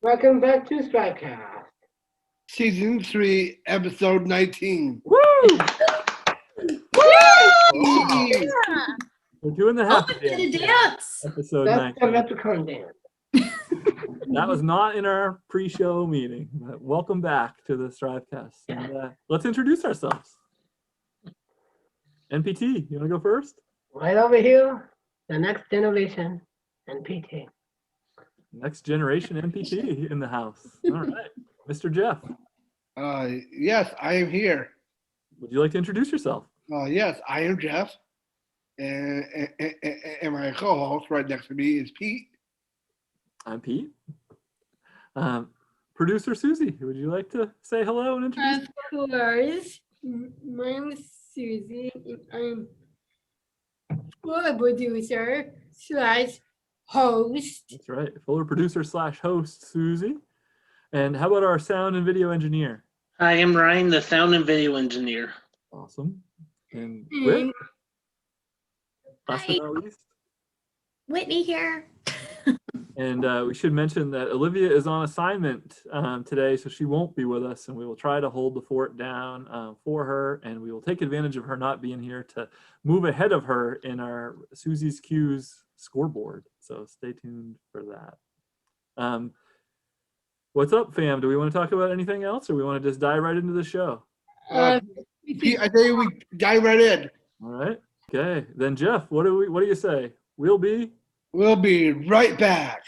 Welcome back to STRIVECast. Season 3, Episode 19. Woo! Yeah. We're doing the happy We did a dance. dance. Episode That's the 19. leprechaun dance. That was not in our pre-show meeting. But welcome back to the STRIVEcast. And let's introduce ourselves. NPT, you want to go first? Right over here, the next generation NPT. Next generation NPT in the house. All right. Mr. Jeff, Yes, I am here. would you like to introduce yourself? Yes, I am Jeff. And my co-host right next to me is Pete. I'm Pete. Producer Susie, would you like to say hello and introduce? Of course. My name is Susie. And I'm a producer slash host. That's right. Fuller producer / host Susie. And how about our sound and video engineer? I am Ryan, the sound and video engineer. Awesome. And Whit, And last but not least. Whitney here. And we should mention that Olivia is on assignment today, so she won't be with us, and we will try to hold the fort down for her, and we will take advantage of her not being here to move ahead of her in our Susie's Q's scoreboard. So stay tuned for that. What's up, fam? Do we want to talk about anything else, or we want to just dive right into the show? Pete, I tell you, we dive right in. All right. Okay. Then Jeff, what do you say? We'll be right back.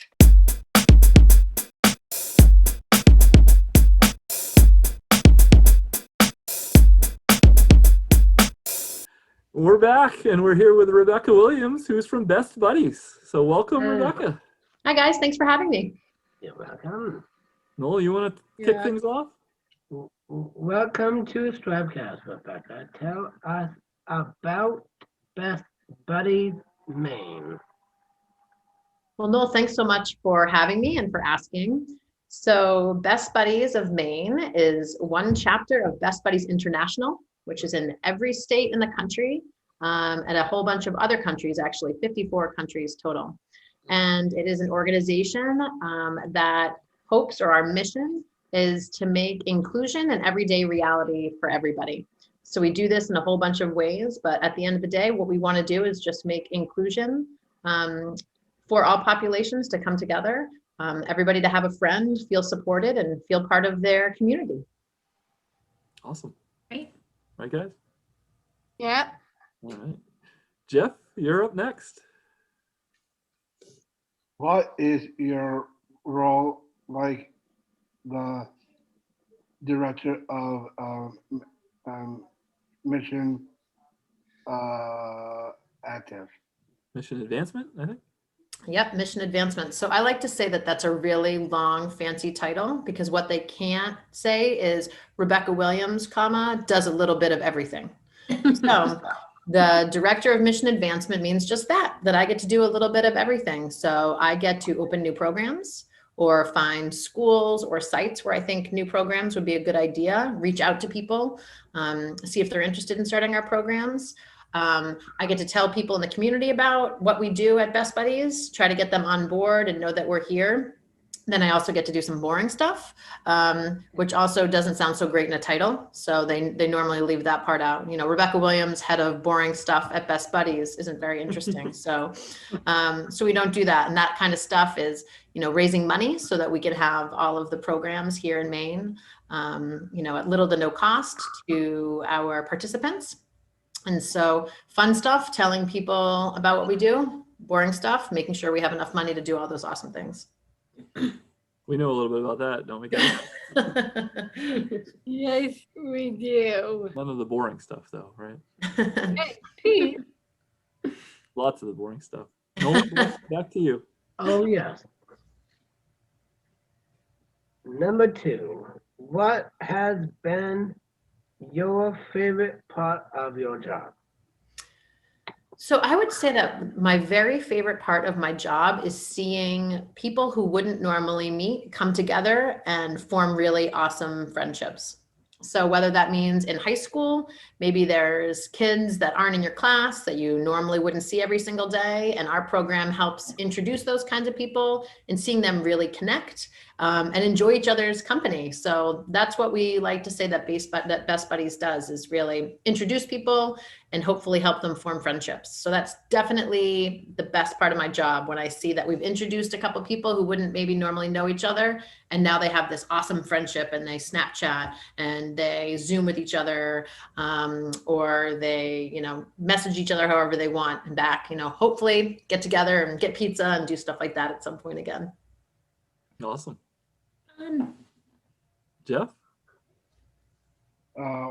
We're back, and we're here with Rebecca Williams, who's from Best Buddies. So welcome, Rebecca. Hi guys, thanks for having me. You're welcome. Noel, you want to kick things off? Welcome to STRIVECast, Rebecca. Tell us about Best Buddies Maine. Well, Noel, thanks so much for having me and for asking. So Best Buddies of Maine is one chapter of Best Buddies International, which is in every state in the country, and a whole bunch of other countries, actually 54 countries total. And it is an organization that hopes, or our mission, is to make inclusion an everyday reality for everybody. So we do this in a whole bunch of ways, but at the end of the day, what we want to do is just make inclusion for all populations to come together, everybody to have a friend, feel supported, and feel part of their community. Awesome. Right. Right, guys? yeah. All right. Jeff, you're up next. What is your role like the director of Mission Active? Mission advancement, I think. Yep, mission advancement. So I like to say that that's a really long, fancy title, because what they can't say is Rebecca Williams, comma, does a little bit of everything. So the director of mission advancement means just that I get to do a little bit of everything. So I get to open new programs, or find schools or sites where I think new programs would be a good idea, reach out to people, see if they're interested in starting our programs. I get to tell people in the community about what we do at Best Buddies, try to get them on board and know that we're here. Then I also get to do some boring stuff, which also doesn't sound so great in a title. So they normally leave that part out. You know, Rebecca Williams, head of boring stuff at Best Buddies, isn't very interesting. So we don't do that. And that kind of stuff is, you know, raising money so that we can have all of the programs here in Maine, you know, at little to no cost to our participants. And so fun stuff, telling people about what we do, boring stuff, making sure we have enough money to do all those awesome things. We know a little bit about that, don't we, guys? Yes, we do. None of the boring stuff, though, right? Hey, Pete. Lots of the boring stuff. Noel, back to you. Oh, yes. Number 2, what has been your favorite part of your job? So I would say that my very favorite part of my job is seeing people who wouldn't normally meet come together and form really awesome friendships. So whether that means in high school, maybe there's kids that aren't in your class that you normally wouldn't see every single day. And our program helps introduce those kinds of people and seeing them really connect and enjoy each other's company. So that's what we like to say that Best Buddies does, is really introduce people and hopefully help them form friendships. So that's definitely the best part of my job, when I see that we've introduced a couple people who wouldn't maybe normally know each other, and now they have this awesome friendship, and they Snapchat and they Zoom with each other, or they, you know, message each other however they want, and back, you know, hopefully get together and get pizza and do stuff like that at some point again. Awesome. Fun. Jeff?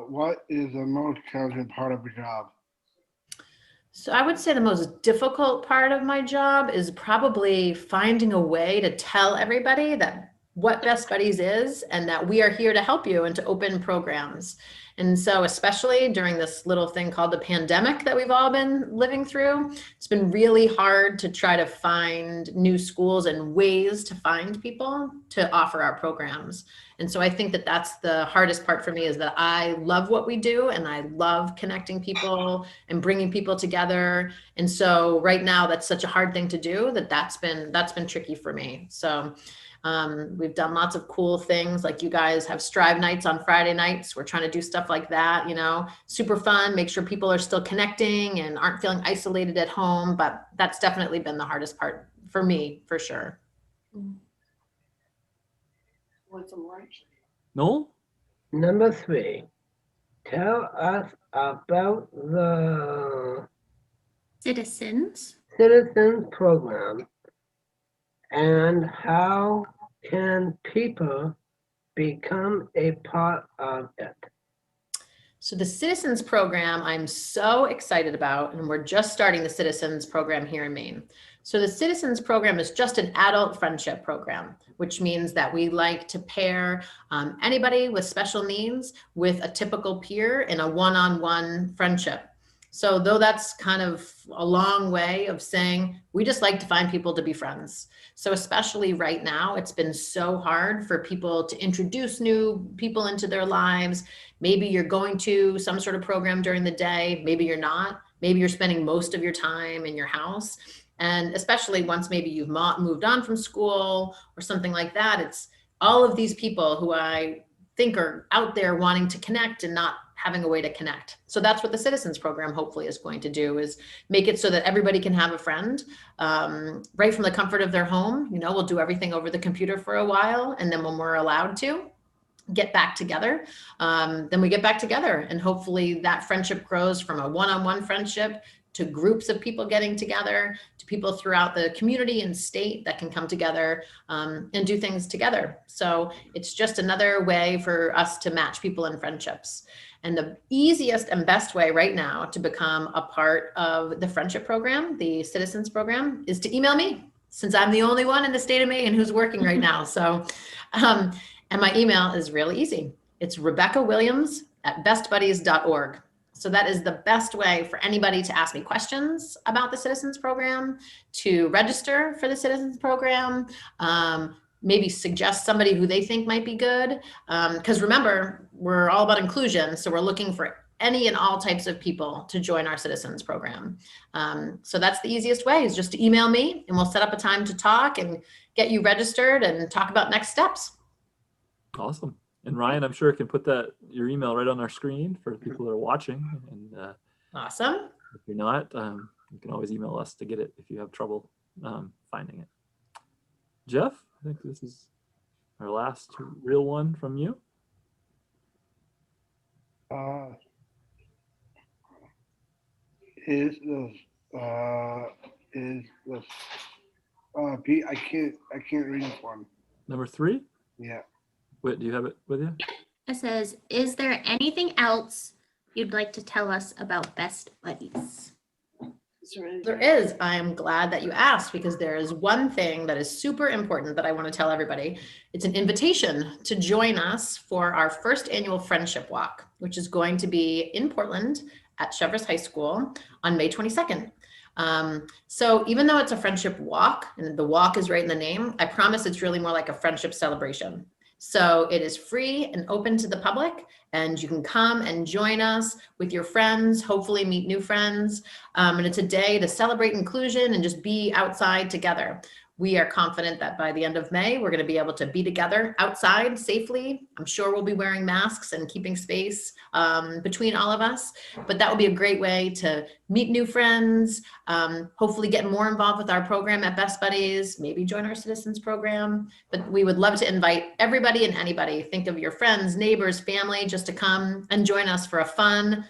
What is the most challenging part of your job? So I would say the most difficult part of my job is probably finding a way to tell everybody that what Best Buddies is, and that we are here to help you and to open programs. And so especially during this little thing called the pandemic that we've all been living through, it's been really hard to try to find new schools and ways to find people to offer our programs. And so I think that that's the hardest part for me, is that I love what we do and I love connecting people and bringing people together. And so right now that's such a hard thing to do, that's been tricky for me. So we've done lots of cool things, like you guys have Strive nights on Friday nights. We're trying to do stuff like that, you know, super fun, make sure people are still connecting and aren't feeling isolated at home. But that's definitely been the hardest part for me, for sure. Noel? Number 3, tell us about the Citizens. Citizens Program and how can people become a part of it. So the Citizens Program, I'm so excited about, and we're just starting the Citizens Program here in Maine. So the Citizens Program is just an adult friendship program, which means that we like to pair anybody with special needs with a typical peer in a one-on-one friendship. So though that's kind of a long way of saying, we just like to find people to be friends. So especially right now, it's been so hard for people to introduce new people into their lives. Maybe you're going to some sort of program during the day, maybe you're not, maybe you're spending most of your time in your house. And especially once maybe you've moved on from school or something like that, it's all of these people who I think are out there wanting to connect and not having a way to connect. So that's what the Citizens Program hopefully is going to do, is make it so that everybody can have a friend right from the comfort of their home. You know, we'll do everything over the computer for a while, and then when we're allowed to get back together, then we get back together, and hopefully that friendship grows from a one-on-one friendship to groups of people getting together, to people throughout the community and state that can come together and do things together. So it's just another way for us to match people in friendships. And the easiest and best way right now to become a part of the friendship program, the Citizens Program, is to email me, since I'm the only one in the state of Maine who's working right now. So, and my email is really easy. It's RebeccaWilliams@bestbuddies.org. So that is the best way for anybody to ask me questions about the Citizens Program, to register for the Citizens Program, maybe suggest somebody who they think might be good. Because remember, we're all about inclusion. So we're looking for any and all types of people to join our Citizens Program. So that's the easiest way, is just to email me, and we'll set up a time to talk and get you registered and talk about next steps. Awesome. And Ryan, I'm sure can put your email right on our screen for people that are watching. And Awesome. if you're not, you can always email us to get it if you have trouble finding it. Jeff, I think this is our last real one from you. Pete, I can't read this one. Number 3? Yeah. Wait, do you have it with you? It says, is there anything else you'd like to tell us about Best Buddies? There is. I am glad that you asked, because there is one thing that is super important that I want to tell everybody. It's an invitation to join us for our first annual Friendship Walk, which is going to be in Portland at Cheverus High School on May 22nd. So even though it's a friendship walk, and the walk is right in the name, I promise it's really more like a friendship celebration. So it is free and open to the public, and you can come and join us with your friends, hopefully meet new friends. And it's a day to celebrate inclusion and just be outside together. We are confident that by the end of May, we're going to be able to be together outside safely. I'm sure we'll be wearing masks and keeping space between all of us, but that will be a great way to meet new friends, hopefully get more involved with our program at Best Buddies, maybe join our Citizens program. But we would love to invite everybody and anybody. Think of your friends, neighbors, family, just to come and join us for a fun,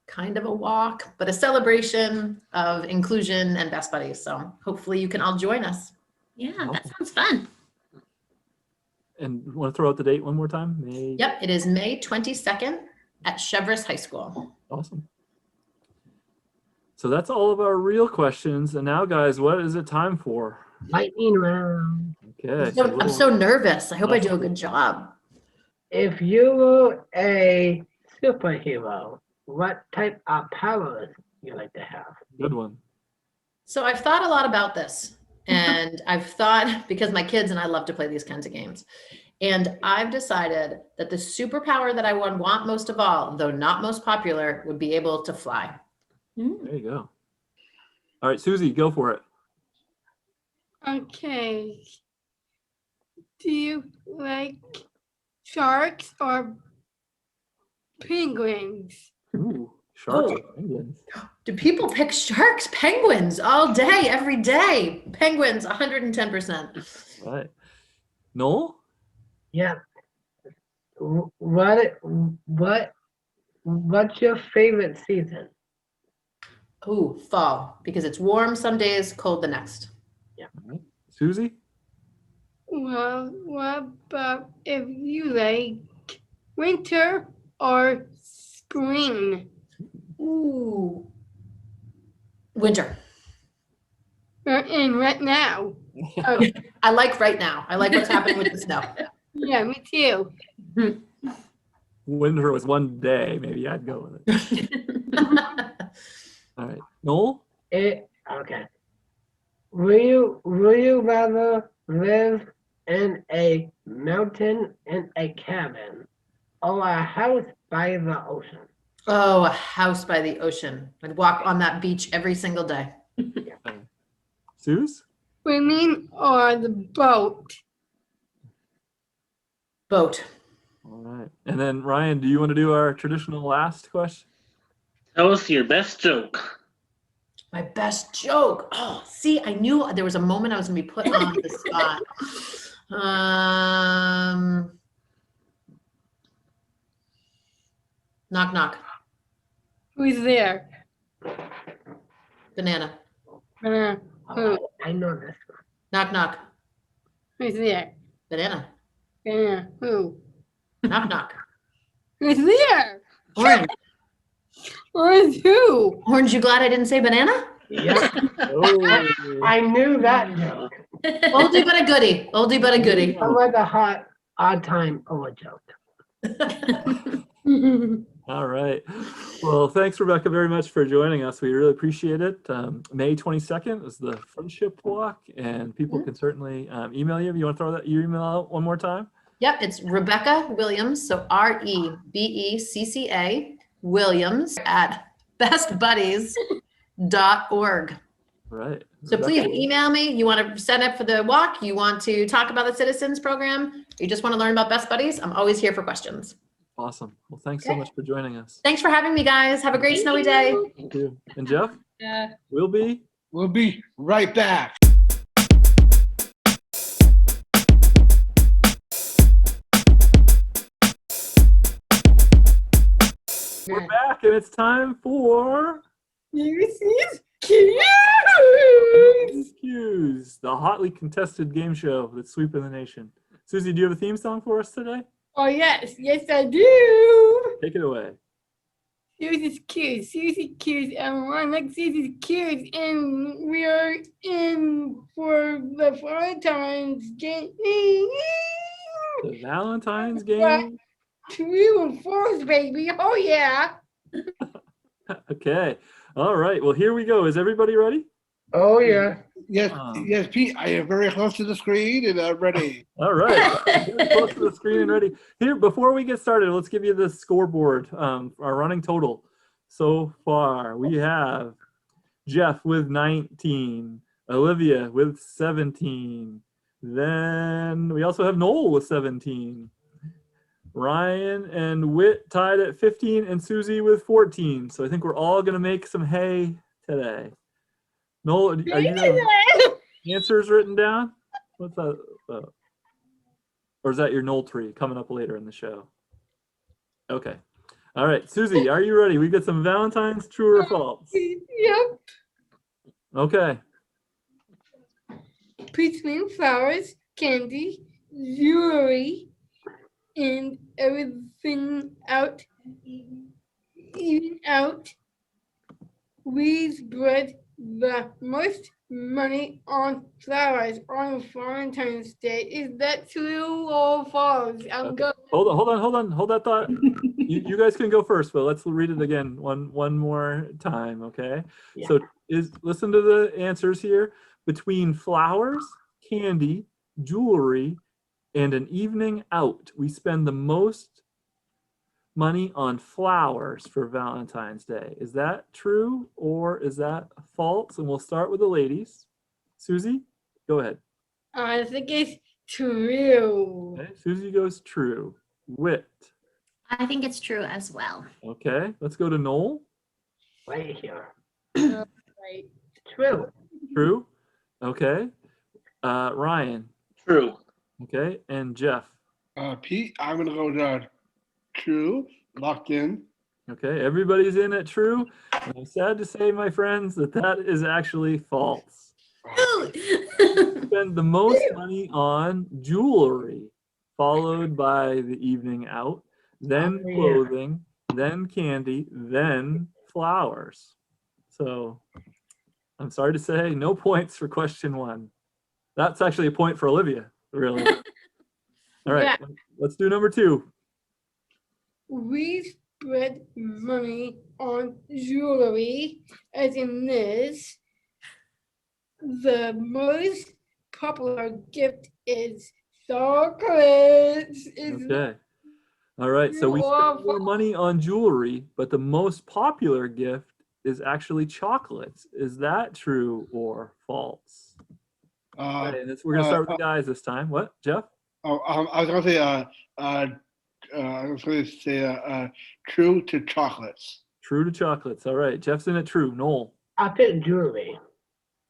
kind of a walk, but a celebration of inclusion and Best Buddies. So hopefully you can all join us. Yeah, that sounds fun. And you want to throw out the date one more time? May. Yep, it is May 22nd at Cheverus High School. Awesome. So that's all of our real questions. And now, guys, what is it time for? Lightning round. Okay. I'm so nervous. I hope I do a good job. If you were a superhero, what type of powers you like to have? Good one. So I've thought a lot about this, and I've thought, because my kids and I love to play these kinds of games, and I've decided that the superpower that I would want most of all, though not most popular, would be able to fly. There you go. All right, Susie, go for it. Okay. Do you like sharks or penguins? Ooh, sharks Oh. or penguins. Do people pick sharks, penguins all day, every day? Penguins, 110%. All right. Noel? Yeah. What's your favorite season? Ooh, fall, because it's warm some days, cold the next. All right. Susie? Well, what about if you like winter or spring? Ooh. Winter. And right now. Oh, I like right now. I like what's happening with the snow. yeah, me too. Winter was one day. Maybe I'd go with it. All right. Noel? Okay. Will you rather live in a mountain in a cabin or a house by the ocean? Oh, a house by the ocean. I'd walk on that beach every single day. Suze? Swimming or the boat? Boat. All right. And then Ryan, do you want to do our traditional last question? Tell us your best joke. My best joke. Oh, see, I knew there was a moment I was gonna be put on the spot. Knock, knock. Who's there? Banana. Who? I know this one. Knock, knock. Who's there? Banana. Who? Knock, knock. Who's there? Orange. Who's who? Orange, you glad I didn't say banana? Yep. Oh, I knew that joke. Oldie but a goodie. Oldie but a goodie. That was a odd time of a joke. all right. Well, thanks, Rebecca, very much for joining us. We really appreciate it. May 22nd is the Friendship Walk, and people can certainly email you. You want to throw your email out one more time? Yep, it's Rebecca Williams, so REBECCA Williams at bestbuddies.org. Right. So Rebecca please Williams. email me. You want to sign up for the walk? You want to talk about the Citizens program? You just want to learn about Best Buddies? I'm always here for questions. Awesome. Well, thanks so Okay. much for joining us. Thanks for having me, guys. Have a great snowy day. Thank you. And Jeff? Yeah. We'll be We'll be right back. We're back, and it's time for Susie's Q. Q's, the hotly contested game show that's sweeping the nation. Susie, do you have a theme song for us today? Oh, yes. Yes, I do. Take it away. Susie's Q. Susie Q's. Everyone like Susie's Q's. And we are in for the Valentine's game. The Valentine's game. True and false, baby. Oh, yeah. Okay. All right. Well, here we go. Is everybody ready? Oh, yeah. Yes, Um, yes, Pete. I am very close to the screen and I'm ready. All right, very close to the screen and ready. Here, before we get started, let's give you the scoreboard, our running total. So far, we have Jeff with 19, Olivia with 17. Then we also have Noel with 17. Ryan and Whit tied at 15 and Susie with 14. So I think we're all going to make some hay today. Noel, are you going to answers written down? What's that? Or is that your Noeltry coming up later in the show? Okay. All right, Susie, are you ready? We got some Valentine's, true or false? Yep. Okay. Between flowers, candy, jewelry, and everything out, even out, we spread the most money on flowers on Valentine's Day. Is that true or false? I'm Okay. going. Hold that thought. You guys can go first, but let's read it again one more time, okay? Yeah. So listen to the answers here. Between flowers, candy, jewelry, and an evening out, we spend the most money on flowers for Valentine's Day. Is that true or is that false? And we'll start with the ladies. Susie, go ahead. I think it's true. Okay, Susie goes true. Whit. I think it's true as well. Okay, let's go to Noel. Right here. Right. True. True. Okay. Ryan. True. Okay, and Jeff. Pete, I'm gonna go down. True, locked in. Okay, everybody's in at true. And I'm sad to say, my friends, that is actually false. Spend the most money on jewelry, followed by the evening out, then Oh, yeah. clothing, then candy, then flowers. So I'm sorry to say, no points for question one. That's actually a point for Olivia, really. All right, Yeah. let's do number two. We spread money on jewelry, as in this. The most popular gift is chocolates. Okay. All right, so we spend more money on jewelry, but the most popular gift is actually chocolates. Is that true or false? Okay, and we're gonna start with the guys this time. What, Jeff? I was gonna say I was gonna say true to chocolates. True to chocolates. All right, Jeff's in it. True. Noel. I picked jewelry.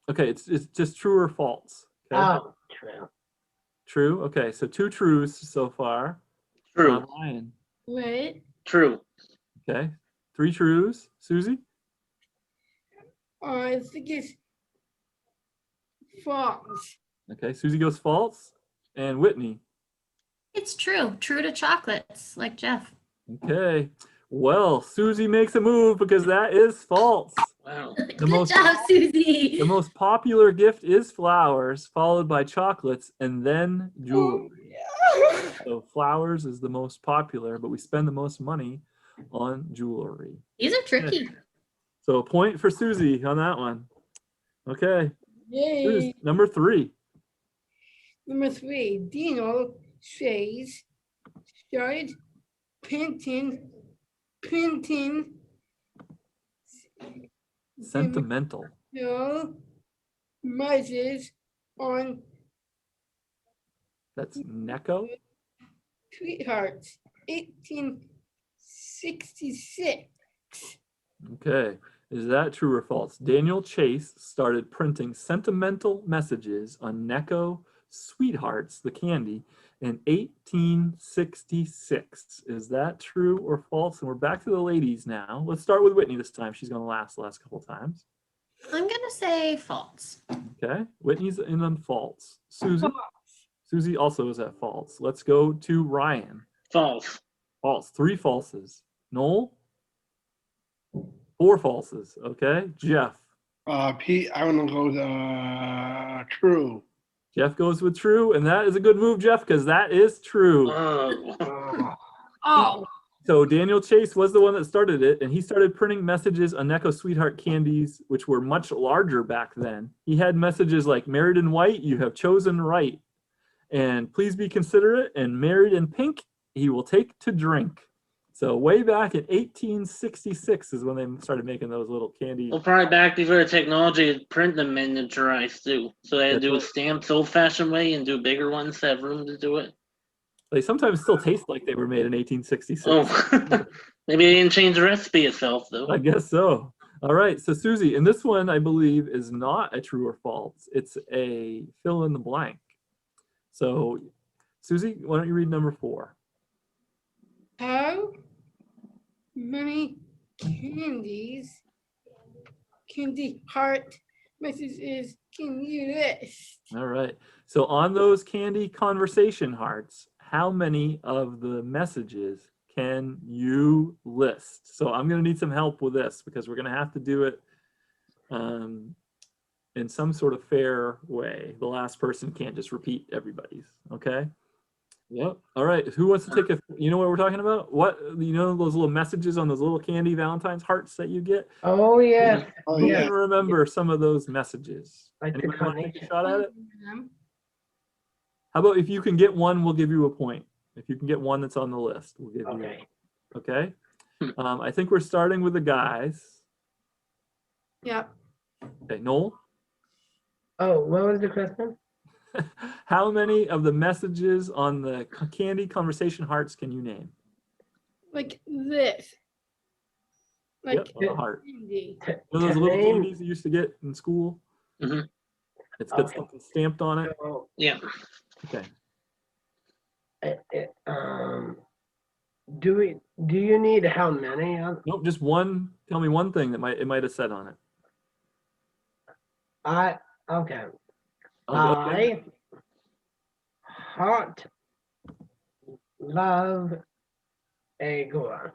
Okay, it's just true or false. Okay. Oh, true. True. Okay, so two trues so far. True. Ryan. What? True. Okay, three trues. Susie. I think it's false. Okay, Susie goes false, and Whitney. It's true. True to chocolates, like Jeff. Okay, well, Susie makes a move because that is false. Wow. The Good job, Susie. The most popular gift is flowers, followed by chocolates, and then jewelry. So flowers is the most popular, but we spend the most money on jewelry. These are tricky. So a point for Susie on that one. Okay, Yay. number three. Number 3, Dino says started printing Sentimental. no messages on That's Necco. sweethearts 1866. Okay, is that true or false? Daniel Chase started printing sentimental messages on Necco Sweethearts, the candy, in 1866. Is that true or false? And we're back to the ladies now. Let's start with Whitney this time. She's going to last the last couple times. I'm gonna say false. Okay, Whitney's in on false. Susie also is at false. Let's go to Ryan. False. False. Three falses. Noel? Four falses. Okay, Jeff. Pete, I'm gonna go true. Jeff goes with true, and that is a good move, Jeff, because that is true. Oh. Oh, So Daniel Chase was the one that started it, and he started printing messages on Necco Sweetheart candies, which were much larger back then. He had messages like, married in white, you have chosen right. And please be considerate, and married in pink, he will take to drink. So way back in 1866 is when they started making those little candy. Well, probably back before the technology to print them miniaturized too. So they had to do a stamps old-fashioned way and do bigger ones to have room to do it. They sometimes still taste like they were made in 1866. Oh, maybe they didn't change the recipe itself though. I guess so. All right, so Susie, and this one I believe is not a true or false. It's a fill in the blank. So Susie, why don't you read number 4? How many candy heart messages can you list? All right. So on those candy conversation hearts, how many of the messages can you list? So I'm going to need some help with this because we're going to have to do it in some sort of fair way. The last person can't just repeat everybody's. Okay. Yep. All right. Who wants to take a, you know what we're talking about? What, you know, those little messages on those little candy Valentine's hearts that you get? Oh, yes. Oh, Who yeah. can remember some of those messages? Like the Anybody want to take a combination. shot at it? How about if you can get one, we'll give you a point. If you can get one that's on the list, we'll give you. Okay. Okay. I think we're starting with the guys. Yep. Okay, Noel. Oh, what was the question? How many of the messages on the candy conversation hearts can you name? Like this. Like Yep, on the heart. candy. You know those To little name- candies you used to get in school? Mhm. It's got Okay. something stamped on it. So, Yeah. Okay. do you need how many? Nope, just one. Tell me one thing that it might have said on it. Okay. Okay. I heart love a girl.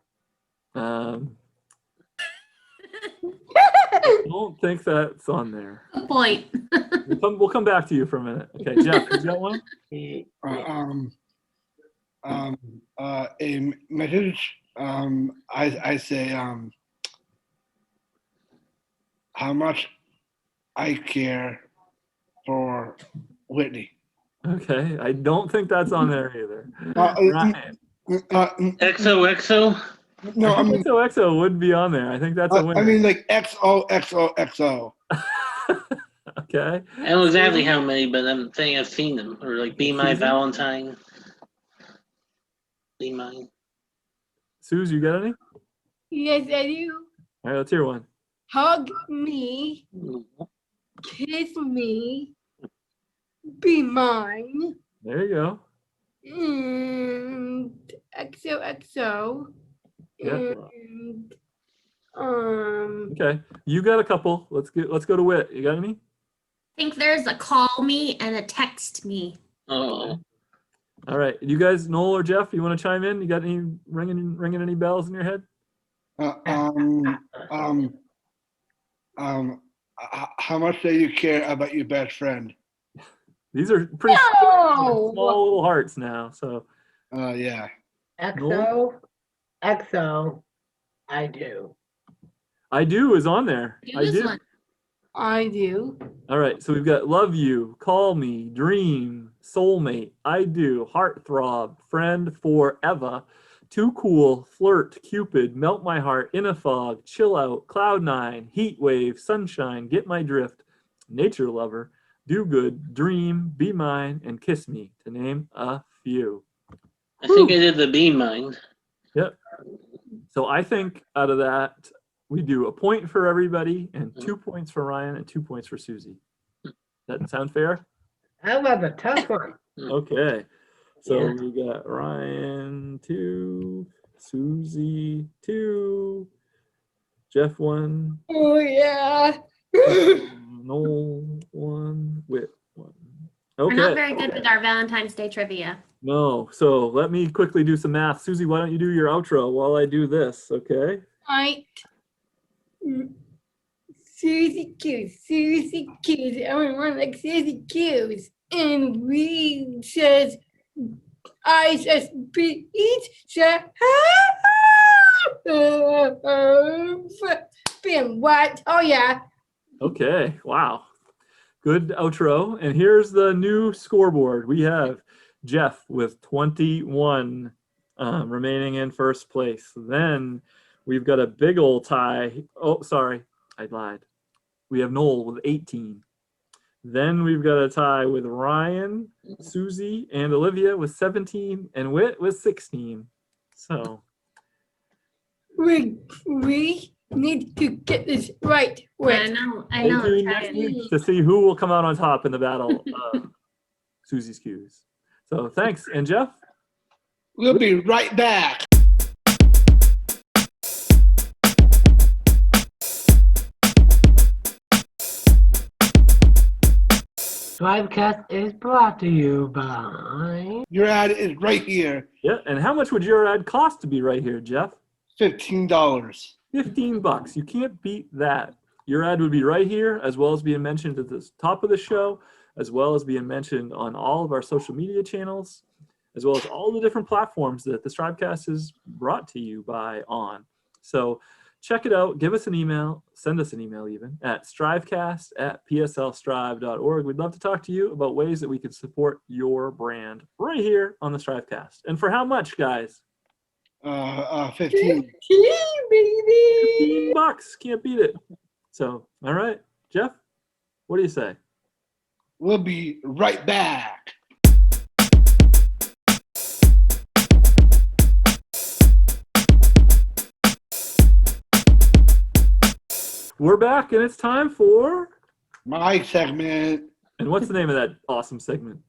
I don't think that's on there. Good point. We'll come back to you for a minute. Okay, Jeff, you got one? A message. I say how much I care for Whitney. Okay, I don't think that's on there either. Ryan. XOXO. No, I I think mean, XOXO would be on there. I think that's a winner. I mean like XOXOXO. Okay. I don't know exactly how many, but I'm saying I've seen them. Or like Be My Susie? Valentine. Be Mine. Suze, you got any? Yes, I do. All right, let's hear one. Hug me, kiss me, be mine, There you go. and XOXO. Yeah. And Okay, you got a couple. Let's go to Whit. You got any? I think there's a call me and a text me. Oh. All right, you guys, Noel or Jeff, you want to chime in? You got any ringing any bells in your head? How much do you care about your best friend? These are pretty No! small little hearts now. So Yeah. XO, I do. I do is on there. Do I this do. one. I do. All right, so we've got love you, call me, dream, soulmate, I do, heartthrob, friend forever, too cool, flirt, cupid, melt my heart, in a fog, chill out, cloud nine, heat wave, sunshine, get my drift, nature lover, do good, dream, be mine, and kiss me, to name a few. I think I did the Be Mine. Yep. So I think out of that, we do a point for everybody and 2 points for Ryan and 2 points for Susie. That sound fair? That was a tough one. Okay. So Yeah. we got Ryan 2, Susie 2, Jeff 1, Oh, yeah. Noel 1, Whit 1. We're not Okay. very good with our Valentine's Day trivia. No. So let me quickly do some math. Susie, why don't you do your outro while I do this? Okay. I Susie Q's. Everyone like Susie Q's. And we says, I says, beach, Bam, what? Oh, yeah. Okay, wow. Good outro. And here's the new scoreboard. We have Jeff with 21 remaining in first place. Then we've got a big old tie. Oh, sorry, I lied. We have Noel with 18. Then we've got a tie with Ryan, Susie, and Olivia with 17, and Whit with 16. So We need to get this right. I Wait. know, I stay know. tuned try next it. week to see who will come out on top in the battle of Susie's Q's. So thanks. And Jeff? We'll be right back. STRIVECast is brought to you by Your ad is right here. Yeah, and how much would your ad cost to be right here, Jeff? $15. 15 bucks. You can't beat that. Your ad would be right here, as well as being mentioned at the top of the show, as well as being mentioned on all of our social media channels, as well as all the different platforms that the STRIVEcast is brought to you by on. So check it out. Give us an email. Send us an email even at strivecast@pslstrive.org. We'd love to talk to you about ways that we can support your brand right here on the STRIVEcast. And for how much, guys? 15. Baby. 15 bucks. Can't beat it. So, all right. Jeff, what do you say? We'll be right back. We're back, and it's time for... My segment. And what's the name of that awesome segment?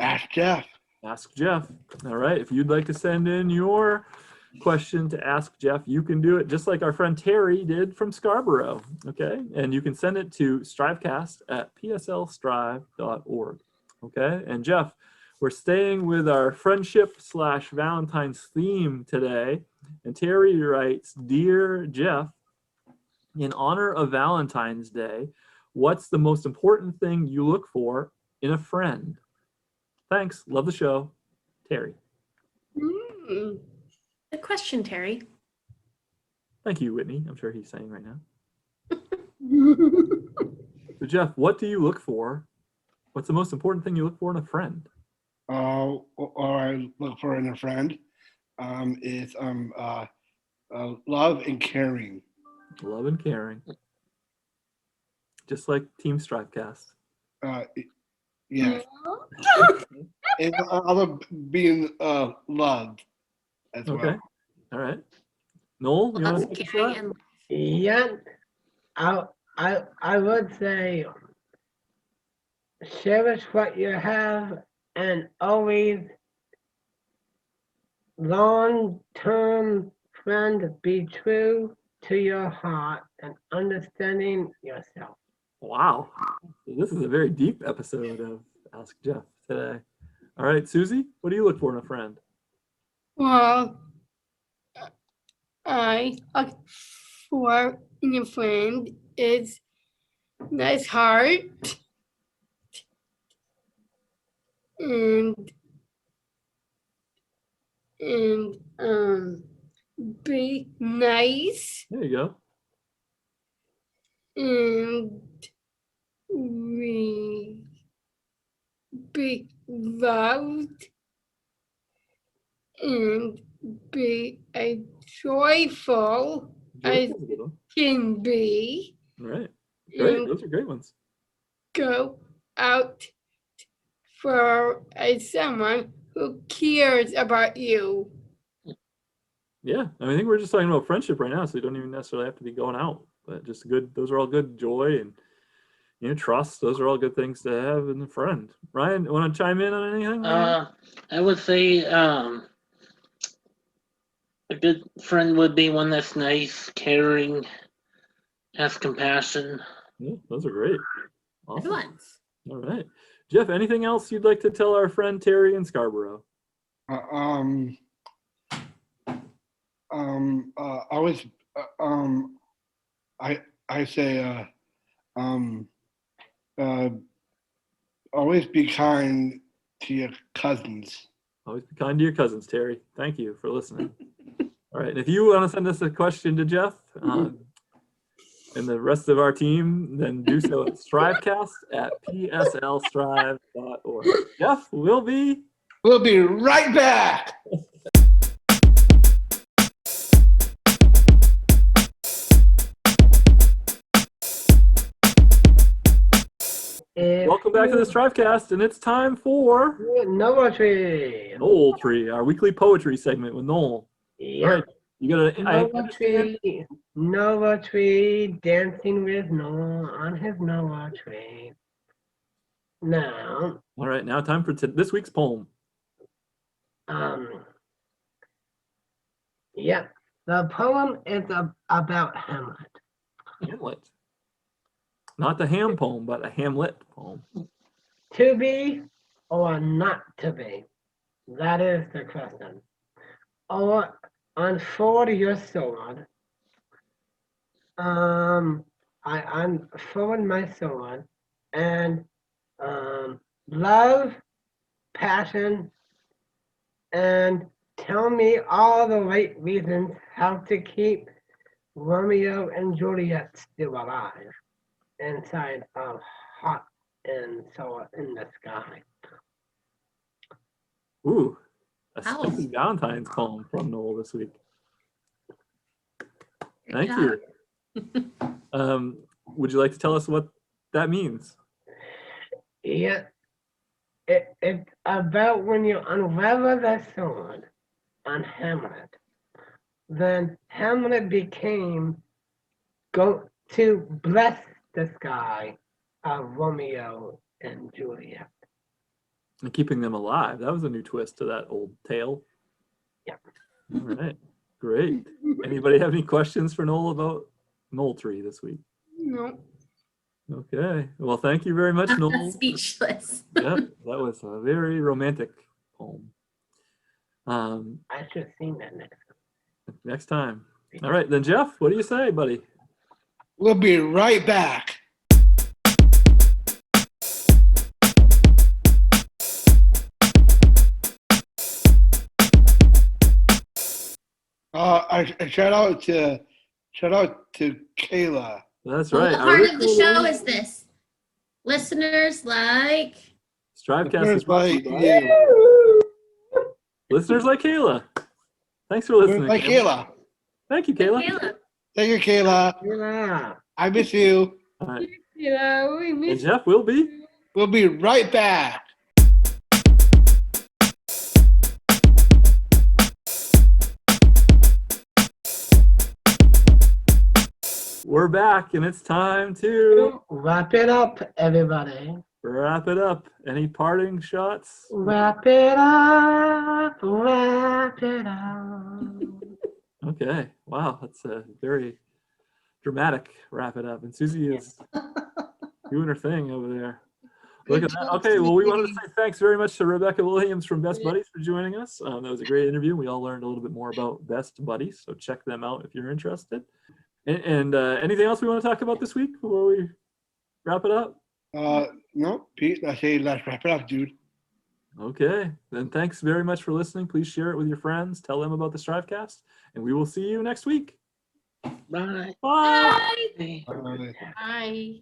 Ask Jeff. Ask Jeff. All right. If you'd like to send in your question to Ask Jeff, you can do it just like our friend Terry did from Scarborough. Okay. And you can send it to strivecast@pslstrive.org. Okay. And Jeff, we're staying with our friendship / Valentine's theme today. And Terry writes, Dear Jeff, in honor of Valentine's Day, what's the most important thing you look for in a friend? Thanks. Love the show. Terry. Mm. Good question, Terry. Thank you, Whitney. I'm sure he's saying right now. So Jeff, what do you look for? What's the most important thing you look for in a friend? Or I look for in a friend is love and caring. Love and caring. Just like Team STRIVEcast. Yeah. And other being loved as Okay. well. All right. Noel, you want Love, to take a caring, shot? and yeah. I would say cherish what you have and always long-term friend, be true to your heart and understanding yourself. Wow. This is a very deep episode of Ask Jeff today. All right, Susie, what do you look for in a friend? Well, I look for in a friend is nice heart and be nice There you go. and we be loved and be a joyful as Joyful's a good one. can be All right. Great. and Those are great ones. go out for someone who cares about you. Yeah. I think we're just talking about friendship right now, so you don't even necessarily have to be going out. But just good, those are all good. Joy and trust. Those are all good things to have in a friend. Ryan, want to chime in on anything? I would say a good friend would be one that's nice, caring, has compassion. Yeah, those are great. good Awesome. ones. All right. Jeff, anything else you'd like to tell our friend Terry in Scarborough? Always, I say, always be kind to your cousins. Always be kind to your cousins, Terry. Thank you for listening. All right. And if you want to send us a question to Jeff and the rest of our team, then do so at strivecast@pslstrive.org. Jeff, we'll be right back. Welcome back to the STRIVEcast, and it's time for Noeltry. Noeltry, our weekly poetry segment with Noel. Yeah. All right, you got to. I understand. Noeltry, dancing with Noel on his Noeltry. Now, All right, now time for this week's poem. yeah, the poem is about Hamlet. Hamlet. Not the ham poem, but a Hamlet poem. To be or not to be? That is the question. Or unfold your sword. I unfold my sword and love, passion, and tell me all the right reasons how to keep Romeo and Juliet still alive inside of hot and sour in the sky. Ooh, a Wow. spicy Valentine's poem from Noel this week. Great Thank job. you. Would you like to tell us what that means? Yeah, it's about when you unravel the sword on Hamlet. Then Hamlet became go to bless the sky of Romeo and Juliet. And keeping them alive. That was a new twist to that old tale. Yeah. All right. Great. Anybody have any questions for Noel about Noeltry this week? No. Okay. Well, thank you very much, Noel. Speechless. Yep, that was a very romantic poem. I should have seen that Next time. All right, then Jeff, what do you say, buddy? We'll be right back. A shout out to Kayla. That's What right. part of the show is this? Listeners like. STRIVEcast is brought to you by you. listeners like Kayla. Thanks for listening. Like Kayla. Thank you, Kayla. Kayla. Thank you, Kayla. Yeah. I miss you. All right. Yeah, we And miss Jeff will be. We'll be right back. We're back, and it's time to Wrap it up, everybody. wrap it up. Any parting shots? Wrap it up. Wrap it up. Okay. Wow, that's a very dramatic wrap it up. And Susie is doing her thing over there. Look Good at that. job, Okay, well, we wanted to Susie. say thanks very much to Rebecca Williams from Best Buddies for joining us. That was a great interview. We all learned a little bit more about Best Buddies, so check them out if you're interested. And anything else we want to talk about this week before we wrap it up? No, Pete, I say let's wrap it up, dude. Okay, then thanks very much for listening. Please share it with your friends. Tell them about the STRIVEcast, and we will see you next week. Bye. Bye. Bye. Bye.